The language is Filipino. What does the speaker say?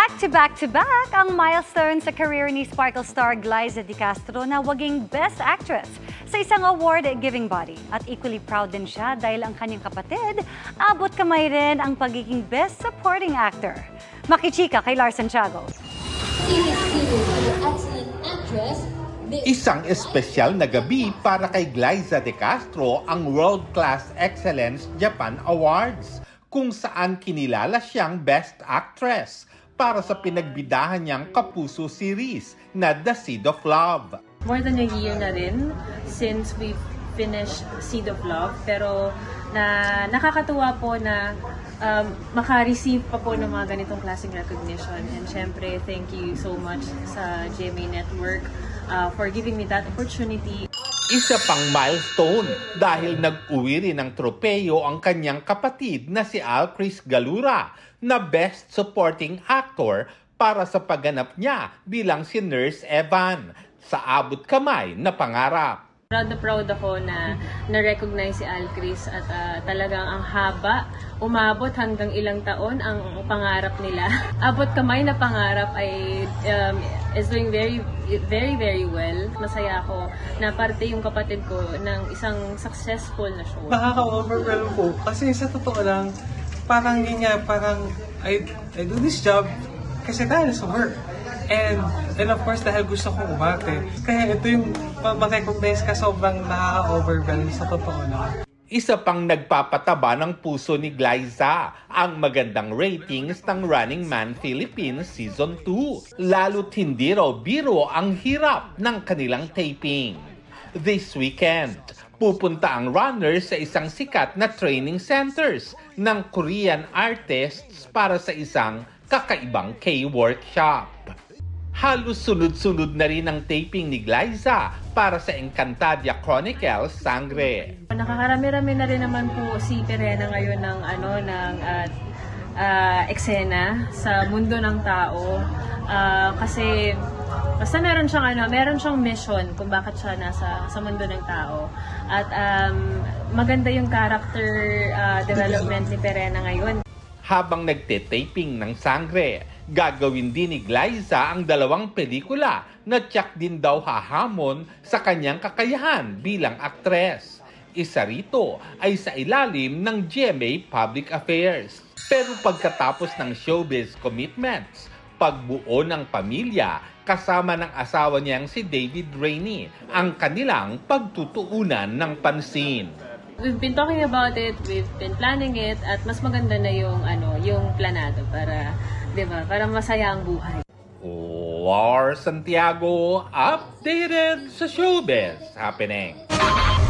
Back to back ang milestone sa career ni Sparkle star Glyza De Castro na waging Best Actress sa isang award-giving body. At equally proud din siya dahil ang kanyang kapatid, abot kamay rin ang pagiging Best Supporting Actor. Makichika kay Lars Santiago. Isang espesyal na gabi para kay Glyza De Castro ang World Class Excellence Japan Awards, kung saan kinilala siyang Best Actress para sa pinagbidahan niyang Kapuso series na The Seed of Love. More than a year na rin since we finished Seed of Love, pero nakakatuwa po na maka-receive pa po ng mga ganitong klaseng recognition. And syempre, thank you so much sa GMA Network for giving me that opportunity. Isa pang milestone dahil nag-uwi rin ng tropeyo ang kanyang kapatid na si Al Chris Galura na Best Supporting Actor para sa pagganap niya bilang si Nurse Evan sa Abot Kamay na Pangarap. Proud na proud ako na na-recognize si Al Chris at talagang ang haba, umabot hanggang ilang taon ang pangarap nila. Abot Kamay na Pangarap ay is doing very well. Masaya ako na parte yung kapatid ko ng isang successful na show. Nakaka-overwhelm po kasi sa totoo lang, parang I do this job kasi dahil sa work. And of course, dahil gusto kong umarte. Kaya ito yung ma-recognize ka, sobrang nakaka-overwhelm sa totoo lang. Isa pang nagpapataba ng puso ni Glyza ang magandang ratings ng Running Man Philippines Season 2. Lalo't hindi raw biro ang hirap ng kanilang taping. This weekend, pupunta ang runners sa isang sikat na training centers ng Korean artists para sa isang kakaibang K-workshop. Halos sunod-sunod na rin ang taping ni Glyza para sa Encantadia Chronicles Sangre. Nakakarami-rami na rin naman po si Perena ngayon ng eksena sa mundo ng tao. Kasi basta meron siyang mission kung bakit siya nasa sa mundo ng tao. At maganda yung character development ni Perena ngayon. Habang nagte-taping ng Sangre, gagawin din ni Glyza ang 2 pelikula na tiyak din daw hahamon sa kanyang kakayahan bilang aktres. Isa rito ay sa ilalim ng GMA Public Affairs. Pero pagkatapos ng showbiz commitments, pagbuo ng pamilya kasama ng asawa niyang si David Rainey ang kanilang pagtutuunan ng pansin. We've been talking about it, we've been planning it, at mas maganda na yung planado para, 'di ba? Para masaya ang buhay. Lars Santiago, updated sa showbiz happening.